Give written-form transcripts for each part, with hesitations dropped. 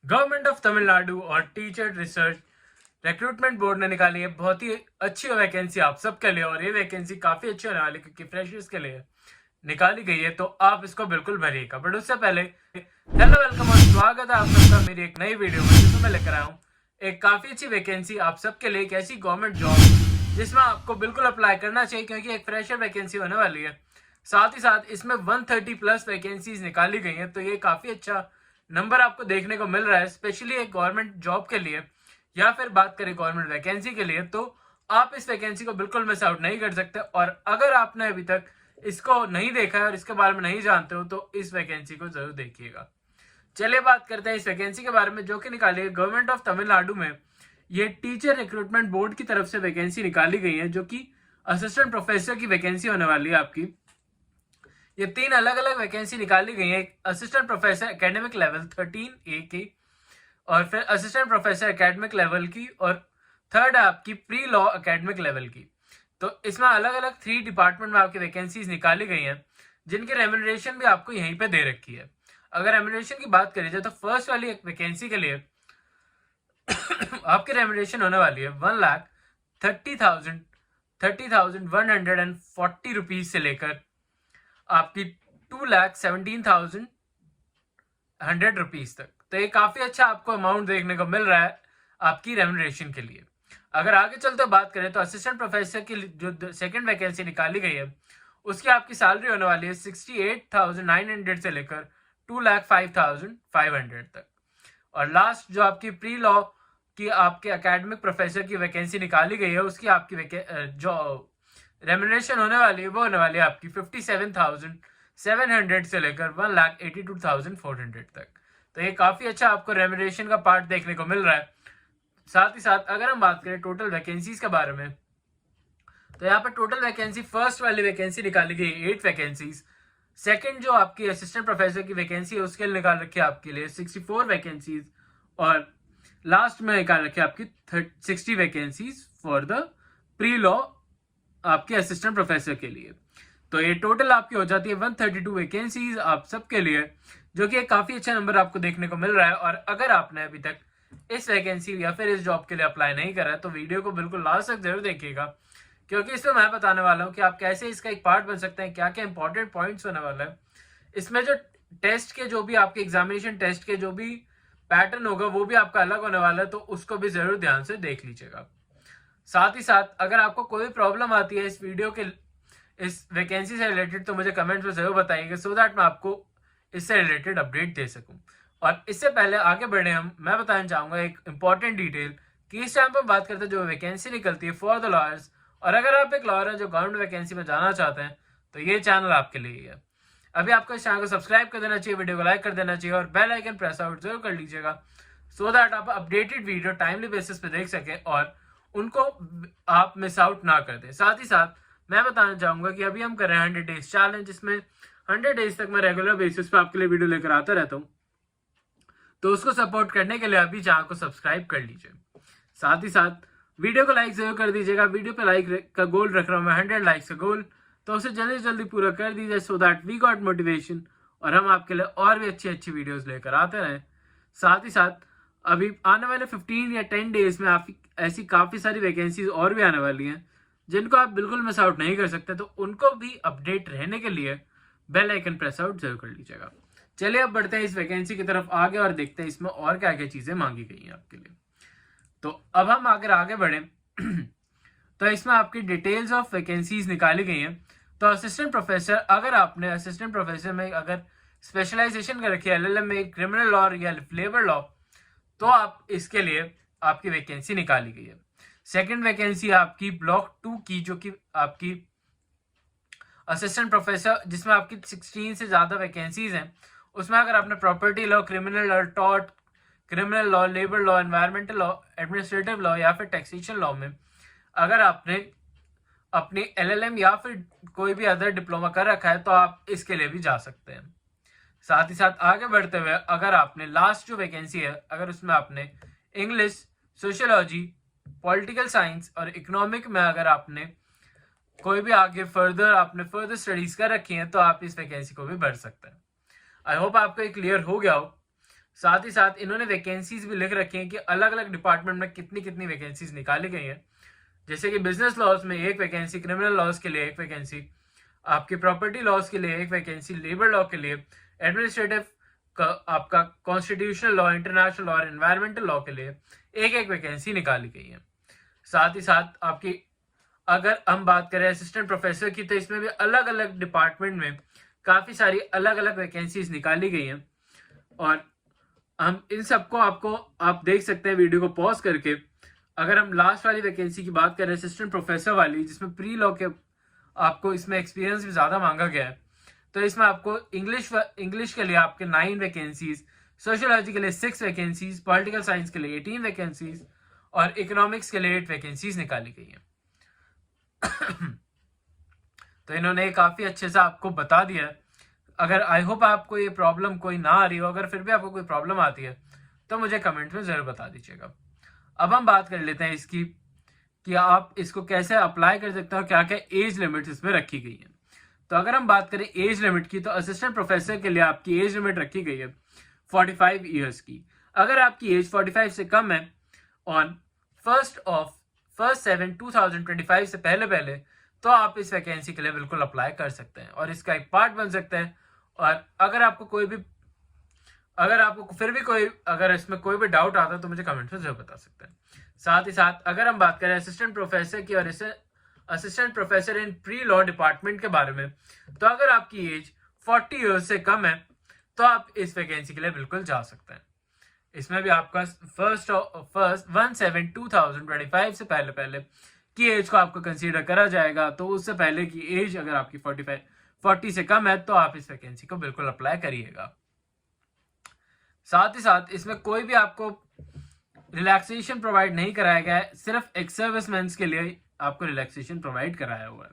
Government of Tamil Nadu और teacher research recruitment board ने निकाली है बहुत ही अच्छी वैकेंसी आप सबके लिए, और ये वैकेंसी काफी अच्छी होने वाली है क्योंकि फ्रेशर्स के लिए निकाली गई है, तो आप इसको बिल्कुल भरिएगा। बट उससे पहले हेलो, वेलकम और स्वागत है आप सबका मेरी एक नई वीडियो में, जिसमें मैं लेकर आया हूँ एक काफी अच्छी वैकेंसी आप सबके लिए, एक ऐसी गवर्नमेंट जॉब जिसमें आपको बिल्कुल अप्लाई करना चाहिए क्योंकि एक फ्रेशर वैकेंसी होने वाली है। साथ ही साथ इसमें 130 प्लस वैकेंसीज निकाली गई हैं, तो ये काफी अच्छा नंबर आपको देखने को मिल रहा है, स्पेशली एक गवर्नमेंट जॉब के लिए या फिर बात करें गवर्नमेंट वैकेंसी के लिए, तो आप इस वैकेंसी को बिल्कुल मिस आउट नहीं कर सकते। और अगर आपने अभी तक इसको नहीं देखा है और इसके बारे में नहीं जानते हो तो इस वैकेंसी को जरूर देखिएगा। चलिए बात करते हैं इस वैकेंसी के बारे में, जो कि निकाली है गवर्नमेंट ऑफ तमिलनाडु में। ये टीचर रिक्रूटमेंट बोर्ड की तरफ से वैकेंसी निकाली गई है, जो कि असिस्टेंट प्रोफेसर की वैकेंसी होने वाली है आपकी। ये 3 अलग अलग वैकेंसी निकाली गई है, एक assistant professor academic level 13A की, और फिर असिस्टेंट प्रोफेसर एकेडमिक लेवल की, और थर्ड है आपकी प्री लॉ एकेडमिक लेवल की। तो इसमें अलग अलग 3 डिपार्टमेंट में आपकी वैकेंसीज निकाली गई हैं, जिनकी रेम्यूनरेशन भी आपको यहीं पे दे रखी है। अगर रेम्यूनरेशन की बात करी जाए तो फर्स्ट वाली एक वैकेंसी के लिए आपकी रेम्यूनरेशन होने वाली है 1,30,140 रुपीज से लेकर आपकी 2,17,100 रुपीज तक। तो ये काफी अच्छा आपको अमाउंट देखने को मिल रहा है आपकी रेम्यूनरेशन के लिए। अगर आगे चलते बात करें तो असिस्टेंट प्रोफेसर की जो सेकंड वैकेंसी निकाली गई है, उसकी आपकी सैलरी होने वाली है 68,900 से लेकर 2,05,500 तक। और लास्ट जो आपकी प्री लॉ की आपके एकेडमिक प्रोफेसर की वैकेंसी निकाली गई है, उसकी आपकी जो रेम्यूनरेशन होने वाली है वो होने वाली है आपकी 57,700 से लेकर 1,82,400 तक। तो ये काफी अच्छा आपको रेम्यूनरेशन का पार्ट देखने को मिल रहा है। साथ ही साथ अगर हम बात करें टोटल वैकेंसीज के बारे में, तो यहाँ पर टोटल वैकेंसी फर्स्ट वाली वैकेंसी निकाली गई 8 वैकेंसीज। सेकंड जो आपकी असिस्टेंट प्रोफेसर की वैकेंसी है उसके लिए निकाल रखी है आपके लिए 64 वैकेंसीज, और लास्ट में निकाल रखी है आपकी 60 vacancies for the pre law आपके असिस्टेंट प्रोफेसर के लिए। तो ये टोटल आपकी हो जाती है 132 वैकेंसीज आप सबके लिए, जो कि एक काफी अच्छा नंबर आपको देखने को मिल रहा है। और अगर आपने अभी तक इस वैकेंसी या फिर इस जॉब के लिए अप्लाई नहीं करा है तो वीडियो को बिल्कुल लास्ट तक जरूर देखिएगा, क्योंकि इसमें मैं बताने वाला हूँ कि आप कैसे इसका एक पार्ट बन सकते हैं, क्या क्या इंपॉर्टेंट पॉइंट्स होने वाला है इसमें। जो टेस्ट के जो भी आपके एग्जामिनेशन टेस्ट के जो भी पैटर्न होगा वो भी आपका अलग होने वाला है, तो उसको भी जरूर ध्यान से देख लीजिएगा। साथ ही साथ अगर आपको कोई प्रॉब्लम आती है इस वीडियो के इस वैकेंसी से रिलेटेड तो मुझे कमेंट में जरूर बताइएगा, सो दैट मैं आपको इससे रिलेटेड अपडेट दे सकूं। और इससे पहले आगे बढ़े मैं बताना चाहूंगा एक इंपॉर्टेंट डिटेल कि इस टाइम पर बात करते हैं जो वैकेंसी निकलती है फॉर द लॉयर्स। और अगर आप एक लॉयर है जो गवर्नमेंट वैकेंसी में जाना चाहते हैं तो ये चैनल आपके लिए है। अभी आपको इस चैनल को सब्सक्राइब कर देना चाहिए, वीडियो को लाइक कर देना चाहिए और बेल आइकन प्रेस आउट जरूर कर लीजिएगा, सो दैट आप अपडेटेड वीडियो टाइमली बेसिस पे देख सकें और उनको आप मिस आउट ना कर दें। साथ ही साथ मैं बताना चाहूंगा कि अभी हम कर रहे हैं 100 डेज चैलेंज, जिसमें 100 डेज तक मैं रेगुलर बेसिस पे आपके लिए वीडियो लेकर आता रहता हूँ, तो उसको सपोर्ट करने के लिए अभी चैनल को सब्सक्राइब कर लीजिए। साथ ही साथ वीडियो को लाइक जरूर कर दीजिएगा। वीडियो पे लाइक का गोल रख रहा हूँ मैं 100 लाइक्स का गोल, तो उसे जल्दी से जल्दी पूरा कर दीजिए, so that we got motivation और हम आपके लिए और भी अच्छी अच्छी वीडियोस लेकर आते रहें। साथ ही साथ अभी आने वाले 15 या 10 डेज में आप ऐसी काफी सारी वैकेंसीज और भी आने वाली हैं जिनको आप बिल्कुल मिस आउट नहीं कर सकते, तो उनको भी अपडेट रहने के लिए बेल आइकन प्रेस आउट जरूर कर लीजिएगा। चलिए अब बढ़ते हैं इस वैकेंसी की तरफ आगे और देखते हैं इसमें और क्या क्या चीजें मांगी गई हैं आपके लिए। तो अब हम अगर आगे बढ़े तो इसमें आपकी डिटेल्स ऑफ वैकेंसीज निकाली गई हैं। तो असिस्टेंट प्रोफेसर, अगर आपने असिस्टेंट प्रोफेसर में अगर स्पेशलाइजेशन कर रखी है LLM में क्रिमिनल लॉ या लेबर लॉ, तो आप इसके लिए आपकी वैकेंसी निकाली गई है। सेकंड वैकेंसी आपकी ब्लॉक 2 की, जो कि आपकी असिस्टेंट प्रोफेसर जिसमें आपकी 16 से ज्यादा वैकेंसीज हैं। उसमें अगर आपने property law, criminal law, tort, criminal law, labour law, environmental law, administrative law या फिर टैक्सेशन लॉ में अगर आपने अपनी LLM या फिर कोई भी अदर डिप्लोमा कर रखा है तो आप इसके लिए भी जा सकते हैं। साथ ही साथ आगे बढ़ते हुए अगर आपने लास्ट जो वैकेंसी है अगर उसमें आपने इंग्लिश, सोशियोलॉजी, पॉलिटिकल साइंस और इकोनॉमिक में अगर आपने कोई भी आगे फर्दर स्टडीज कर रखी हैं तो आप इस वैकेंसी को भी भर सकते हैं। आई होप आपको क्लियर हो गया हो। साथ ही साथ इन्होंने वैकेंसीज भी लिख रखी हैं कि अलग अलग डिपार्टमेंट में कितनी कितनी वैकेंसीज निकाली गई हैं। जैसे कि बिजनेस लॉज में एक वैकेंसी, क्रिमिनल लॉज के लिए एक वैकेंसी, आपकी प्रॉपर्टी लॉज के लिए एक वैकेंसी, लेबर लॉ के लिए, एडमिनिस्ट्रेटिव आपका कॉन्स्टिट्यूशनल लॉ, इंटरनेशनल लॉ और एनवायरमेंटल लॉ के लिए एक एक वैकेंसी निकाली गई है। साथ ही साथ आपकी अगर हम बात करें असिस्टेंट प्रोफेसर की, तो इसमें भी अलग अलग डिपार्टमेंट में काफ़ी सारी अलग अलग वैकेंसीज निकाली गई हैं। और हम इन सबको आपको आप देख सकते हैं वीडियो को पॉज करके। अगर हम लास्ट वाली वैकेंसी की बात करें असिस्टेंट प्रोफेसर वाली, जिसमें प्री लॉ के आपको इसमें एक्सपीरियंस भी ज़्यादा मांगा गया है, तो इसमें आपको इंग्लिश के लिए आपके 9 वैकेंसीज, सोशियोलॉजी के लिए 6 वैकेंसीज, पॉलिटिकल साइंस के लिए 18 वैकेंसीज और इकोनॉमिक्स के लिए 8 वैकेंसीज निकाली गई हैं। तो इन्होंने काफ़ी अच्छे से आपको बता दिया है। अगर आई होप आपको ये प्रॉब्लम कोई ना आ रही हो, अगर फिर भी आपको कोई प्रॉब्लम आती है तो मुझे कमेंट में ज़रूर बता दीजिएगा। अब हम बात कर लेते हैं इसकी कि आप इसको कैसे अप्लाई कर सकते हो, क्या क्या एज लिमिट इसमें रखी गई है। तो अगर हम बात करें एज लिमिट की, तो असिस्टेंट प्रोफेसर के लिए आपकी एज लिमिट रखी गई है 45 ईयर्स की। अगर आपकी एज 45 से कम है ऑन 1/7/2025 से पहले तो आप इस वैकेंसी के लिए बिल्कुल अप्लाई कर सकते हैं और इसका एक पार्ट बन सकते हैं। और अगर आपको फिर भी अगर इसमें कोई भी डाउट आता है तो मुझे कमेंट में जरूर बता सकते हैं। साथ ही साथ अगर हम बात करें असिस्टेंट प्रोफेसर की और assistant professor in pre law department के बारे में, तो अगर आपकी एज 40 ईयर्स से कम है तो आप इस वैकेंसी के लिए बिल्कुल जा सकते हैं। इसमें भी आपका 1/7/2025 से पहले की एज को आपको कंसीडर करा जाएगा। तो उससे पहले की एज अगर आपकी 40 से कम है तो आप इस वैकेंसी को बिल्कुल अप्लाई करिएगा। साथ ही साथ इसमें कोई भी आपको रिलैक्सेशन प्रोवाइड नहीं कराया गया है, सिर्फ एक्स सर्विसमैन के लिए आपको रिलैक्सेशन प्रोवाइड कराया हुआ है।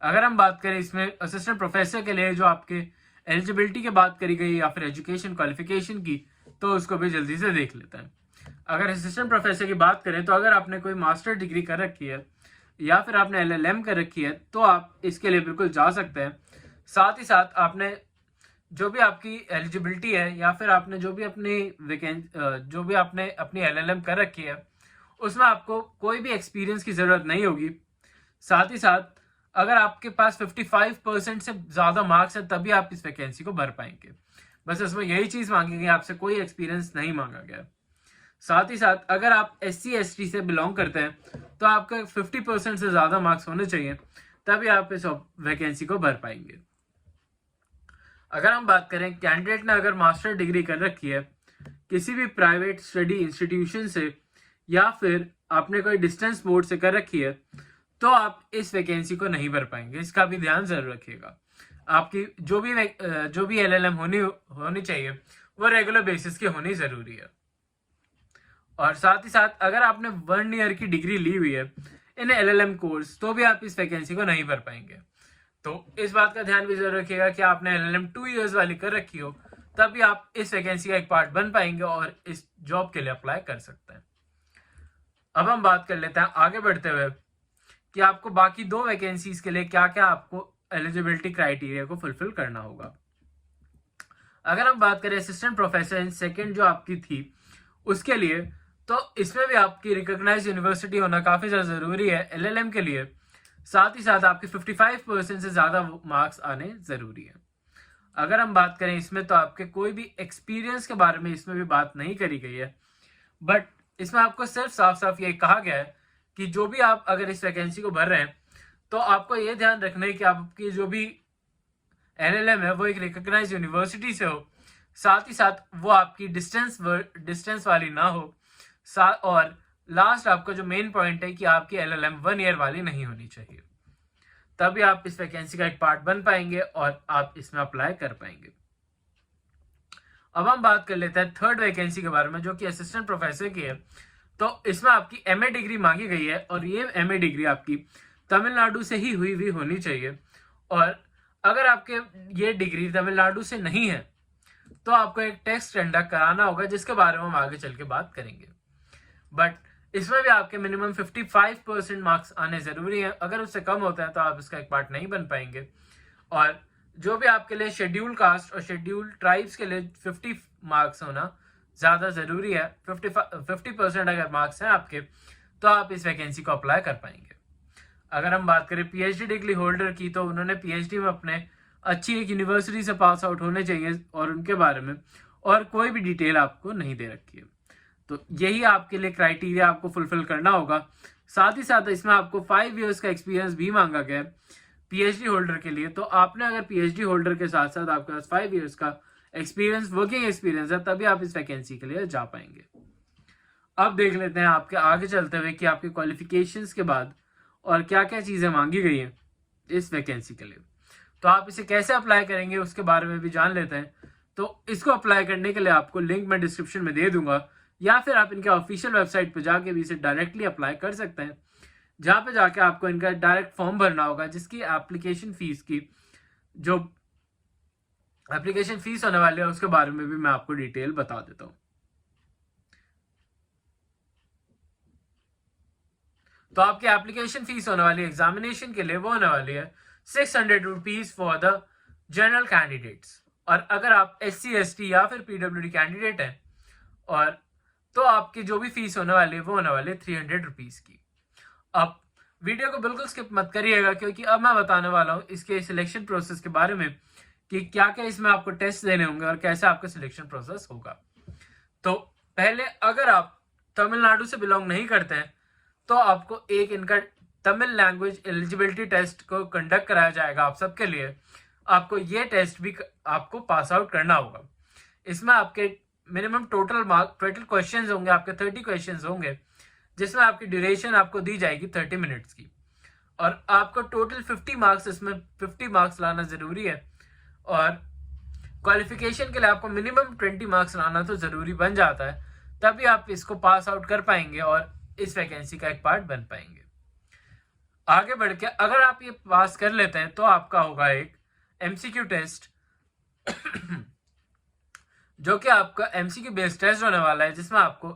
अगर हम बात करें इसमें असिस्टेंट प्रोफेसर के लिए जो आपके एलिजिबिलिटी की बात करी गई या फिर एजुकेशन क्वालिफिकेशन की, तो उसको भी जल्दी से देख लेते हैं। अगर असिस्टेंट प्रोफेसर की बात करें तो अगर आपने कोई मास्टर डिग्री कर रखी है या फिर आपने LLM कर रखी है तो आप इसके लिए बिल्कुल जा सकते हैं। साथ ही साथ आपने जो भी आपकी एलिजिबिलिटी है या फिर आपने जो भी आपने अपनी LLM कर रखी है उसमें आपको कोई भी एक्सपीरियंस की ज़रूरत नहीं होगी। साथ ही साथ अगर आपके पास 55% से ज़्यादा मार्क्स है तभी आप इस वैकेंसी को भर पाएंगे। बस इसमें यही चीज़ मांगी गई, आपसे कोई एक्सपीरियंस नहीं मांगा गया। साथ ही साथ अगर आप SC ST से बिलोंग करते हैं तो आपका 50% से ज़्यादा मार्क्स होने चाहिए तभी आप इस वैकेंसी को भर पाएंगे। अगर हम बात करें कैंडिडेट ने अगर मास्टर डिग्री कर रखी है किसी भी प्राइवेट स्टडी इंस्टीट्यूशन से या फिर आपने कोई डिस्टेंस बोर्ड से कर रखी है तो आप इस वैकेंसी को नहीं भर पाएंगे। इसका भी ध्यान जरूर रखिएगा। आपकी जो भी LLM होनी चाहिए वो रेगुलर बेसिस की होनी जरूरी है। और साथ ही साथ अगर आपने 1 ईयर की डिग्री ली हुई है इन LLM कोर्स तो भी आप इस वैकेंसी को नहीं भर पाएंगे। तो इस बात का ध्यान भी जरूर रखिएगा कि आपने LLM 2 ईयर्स वाली कर रखी हो तभी आप इस वैकेंसी का एक पार्ट बन पाएंगे और इस जॉब के लिए अप्लाई कर सकते हैं। अब हम बात कर लेते हैं आगे बढ़ते हुए कि आपको बाकी 2 वैकेंसीज के लिए क्या क्या आपको एलिजिबिलिटी क्राइटेरिया को फुलफिल करना होगा। अगर हम बात करें असिस्टेंट प्रोफेसर इन सेकेंड जो आपकी थी उसके लिए, तो इसमें भी आपकी रिकॉग्नाइज्ड यूनिवर्सिटी होना काफ़ी ज़्यादा ज़रूरी है LLM के लिए। साथ ही साथ आपके 55% से ज़्यादा मार्क्स आने ज़रूरी है। अगर हम बात करें इसमें तो आपके कोई भी एक्सपीरियंस के बारे में इसमें भी बात नहीं करी गई है, बट इसमें आपको सिर्फ साफ साफ ये कहा गया है कि जो भी आप अगर इस वैकेंसी को भर रहे हैं तो आपको ये ध्यान रखना है कि आपकी जो भी LLM है वो एक रिकॉग्नाइज्ड यूनिवर्सिटी से हो, साथ ही साथ वो आपकी डिस्टेंस वाली ना हो, और लास्ट आपका जो मेन पॉइंट है कि आपकी LLM 1 ईयर वाली नहीं होनी चाहिए। तभी आप इस वैकेंसी का एक पार्ट बन पाएंगे और आप इसमें अप्लाई कर पाएंगे। अब हम बात कर लेते हैं थर्ड वैकेंसी के बारे में जो कि असिस्टेंट प्रोफेसर की है। तो इसमें आपकी MA डिग्री मांगी गई है और ये MA डिग्री आपकी तमिलनाडु से ही हुई होनी चाहिए। और अगर आपके ये डिग्री तमिलनाडु से नहीं है तो आपको एक टेस्ट कंडक्ट कराना होगा जिसके बारे में हम आगे चल के बात करेंगे। बट इसमें भी आपके मिनिमम 55% मार्क्स आने ज़रूरी है। अगर उससे कम होता है तो आप इसका एक पार्ट नहीं बन पाएंगे। और जो भी आपके लिए शेड्यूल कास्ट और शेड्यूल ट्राइब्स के लिए 50 मार्क्स होना ज़्यादा ज़रूरी है। 50% अगर मार्क्स हैं आपके तो आप इस वैकेंसी को अप्लाई कर पाएंगे। अगर हम बात करें पीएचडी डिग्री होल्डर की, तो उन्होंने पीएचडी में अपने अच्छी एक यूनिवर्सिटी से पास आउट होने चाहिए और उनके बारे में और कोई भी डिटेल आपको नहीं दे रखी है। तो यही आपके लिए क्राइटेरिया आपको फुलफिल करना होगा। साथ ही साथ इसमें आपको 5 इयर्स का एक्सपीरियंस भी मांगा गया है पीएचडी होल्डर के लिए। तो आपने अगर पीएचडी होल्डर के साथ साथ आपके पास 5 इयर्स का एक्सपीरियंस, वर्किंग एक्सपीरियंस है, तभी आप इस वैकेंसी के लिए जा पाएंगे। अब देख लेते हैं आपके आगे चलते हुए कि आपके क्वालिफिकेशंस के बाद और क्या क्या चीज़ें मांगी गई हैं इस वैकेंसी के लिए। तो आप इसे कैसे अप्लाई करेंगे उसके बारे में भी जान लेते हैं। तो इसको अप्लाई करने के लिए आपको लिंक मैं डिस्क्रिप्शन में दे दूंगा, या फिर आप इनके ऑफिशियल वेबसाइट पर जाके भी इसे डायरेक्टली अप्लाई कर सकते हैं, जहाँ पे जाके आपको इनका डायरेक्ट फॉर्म भरना होगा, जिसकी एप्लीकेशन फीस की जो एप्लीकेशन फीस होने वाली है उसके बारे में भी मैं आपको डिटेल बता देता हूँ। तो आपकी एप्लीकेशन फीस होने वाली एग्जामिनेशन के लिए वो होने वाली है 600 rupees for the general candidates. और अगर आप SC/ST या फिर PWD कैंडिडेट हैं और तो आपकी जो भी फीस होने वाली है वो होने वाली है 300 रुपीज की। अब वीडियो को बिल्कुल स्किप मत करिएगा, क्योंकि अब मैं बताने वाला हूँ इसके सिलेक्शन प्रोसेस के बारे में कि क्या क्या इसमें आपको टेस्ट देने होंगे और कैसे आपका सिलेक्शन प्रोसेस होगा। तो पहले अगर आप तमिलनाडु से बिलोंग नहीं करते हैं तो आपको एक इनका तमिल लैंग्वेज एलिजिबिलिटी टेस्ट को कंडक्ट कराया जाएगा आप सबके लिए। आपको ये टेस्ट भी आपको पास आउट करना होगा। इसमें आपके मिनिमम टोटल क्वेश्चंस होंगे, आपके 30 क्वेश्चंस होंगे, जिसमें आपकी ड्यूरेशन आपको दी जाएगी 30 मिनट्स की। और आपको टोटल 50 मार्क्स, इसमें 50 मार्क्स लाना ज़रूरी है। और क्वालिफिकेशन के लिए आपको मिनिमम 20 मार्क्स लाना तो ज़रूरी बन जाता है, तभी आप इसको पास आउट कर पाएंगे और इस वैकेंसी का एक पार्ट बन पाएंगे। आगे बढ़ के अगर आप ये पास कर लेते हैं तो आपका होगा एक MCQ टेस्ट जो कि आपका MCQ बेस्ड टेस्ट होने वाला है, जिसमें आपको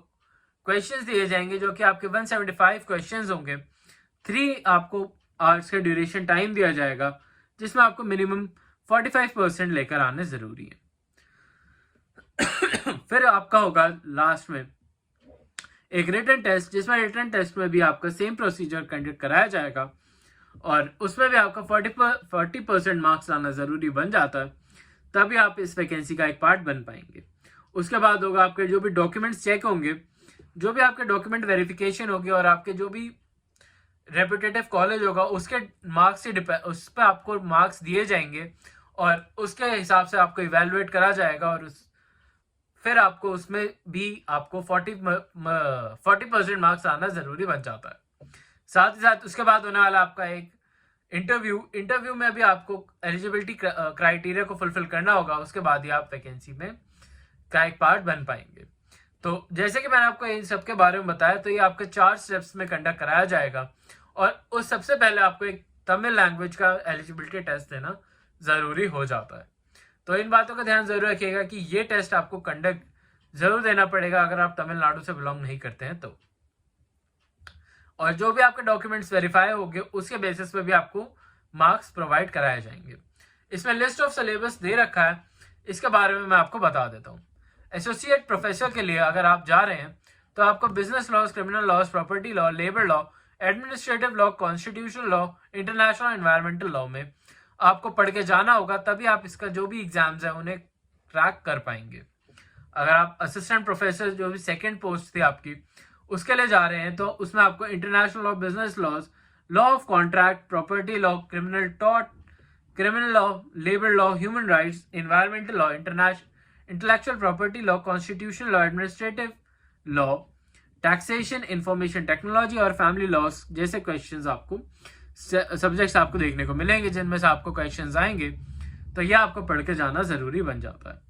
क्वेश्चंस दिए जाएंगे जो कि आपके 175 क्वेश्चंस होंगे। 3 आपको आवर्स का ड्यूरेशन टाइम दिया जाएगा, जिसमें आपको मिनिमम 45% लेकर आने जरूरी है। फिर आपका होगा लास्ट में एक रिटन टेस्ट, जिसमें रिटन टेस्ट में भी आपका सेम प्रोसीजर कंडक्ट कराया जाएगा और उसमें भी आपका 40% मार्क्स लाना ज़रूरी बन जाता है, तभी आप इस वैकेंसी का एक पार्ट बन पाएंगे। उसके बाद होगा आपके जो भी डॉक्यूमेंट्स चेक होंगे, जो भी आपके डॉक्यूमेंट वेरिफिकेशन होगी और आपके जो भी रेपुटेटिव कॉलेज होगा उसके मार्क्स से उस पर आपको मार्क्स दिए जाएंगे और उसके हिसाब से आपको इवेलुएट करा जाएगा और फिर आपको उसमें भी आपको 40% मार्क्स आना ज़रूरी बन जाता है। साथ ही साथ उसके बाद होने वाला आपका एक इंटरव्यू में भी आपको एलिजिबिलिटी क्राइटेरिया को फुलफिल करना होगा। उसके बाद ही आप वैकेंसी में का एक पार्ट बन पाएंगे। तो जैसे कि मैंने आपको इन सब के बारे में बताया, तो ये आपके 4 स्टेप्स में कंडक्ट कराया जाएगा और उस सबसे पहले आपको एक तमिल लैंग्वेज का एलिजिबिलिटी टेस्ट देना ज़रूरी हो जाता है। तो इन बातों का ध्यान जरूर रखिएगा कि ये टेस्ट आपको कंडक्ट जरूर देना पड़ेगा अगर आप तमिलनाडु से बिलोंग नहीं करते हैं तो। और जो भी आपके डॉक्यूमेंट्स वेरीफाई होंगे उसके बेसिस पे भी आपको मार्क्स प्रोवाइड कराए जाएंगे। इसमें लिस्ट ऑफ सिलेबस दे रखा है, इसके बारे में मैं आपको बता देता हूँ। एसोसिएट प्रोफेसर के लिए अगर आप जा रहे हैं तो आपको business laws, criminal laws, property law, labour law, administrative law, constitutional law, international environmental law में आपको पढ़ के जाना होगा, तभी आप इसका जो भी एग्जाम्स है उन्हें क्रैक कर पाएंगे। अगर आप असिस्टेंट प्रोफेसर जो भी सेकंड पोस्ट थी आपकी उसके लिए जा रहे हैं तो उसमें आपको international law, business laws, law of contract, property law, criminal tort, criminal law, labour law, human rights, environmental law, intellectual property law, constitutional law, administrative law, taxation, information technology और फैमिली लॉस जैसे questions आपको subjects आपको देखने को मिलेंगे, जिनमें से आपको क्वेश्चंस आएंगे। तो यह आपको पढ़ के जाना जरूरी बन जाता है।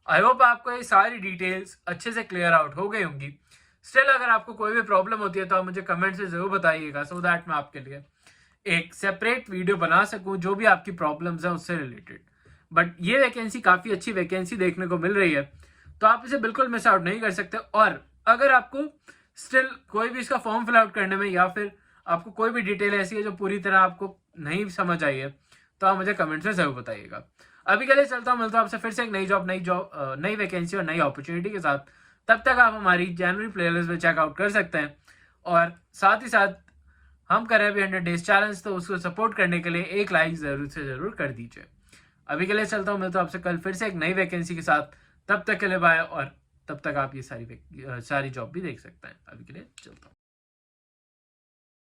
आई होप आपको ये सारी डिटेल्स अच्छे से क्लियर आउट हो गई होंगी। स्टिल अगर आपको कोई भी प्रॉब्लम होती है तो आप मुझे कमेंट से जरूर बताइएगा, सो दैट मैं आपके लिए एक सेपरेट वीडियो बना सकूं जो भी आपकी प्रॉब्लम्स है उससे रिलेटेड। बट ये वैकेंसी काफ़ी अच्छी वैकेंसी देखने को मिल रही है, तो आप इसे बिल्कुल मिस आउट नहीं कर सकते। और अगर आपको स्टिल कोई भी इसका फॉर्म फिल आउट करने में या फिर आपको कोई भी डिटेल ऐसी है जो पूरी तरह आपको नहीं समझ आई है, तो आप मुझे कमेंट्स में जरूर बताइएगा। अभी के लिए चलता हूँ, मिलता हूँ आपसे फिर से एक नई वैकेंसी और नई अपॉर्चुनिटी के साथ। तब तक आप हमारी जनवरी प्लेलिस्ट में चेकआउट कर सकते हैं। और साथ ही साथ हम कर रहे हैं अभी 100 डेज चैलेंज, तो उसको सपोर्ट करने के लिए एक लाइक जरूर से जरूर कर दीजिए। अभी के लिए चलता हूँ, मिलता हूँ आपसे कल फिर से एक नई वैकेंसी के साथ। तब तक के लिए बाय, और तब तक आप ये सारी जॉब भी देख सकते हैं। अभी के लिए चलता हूँ।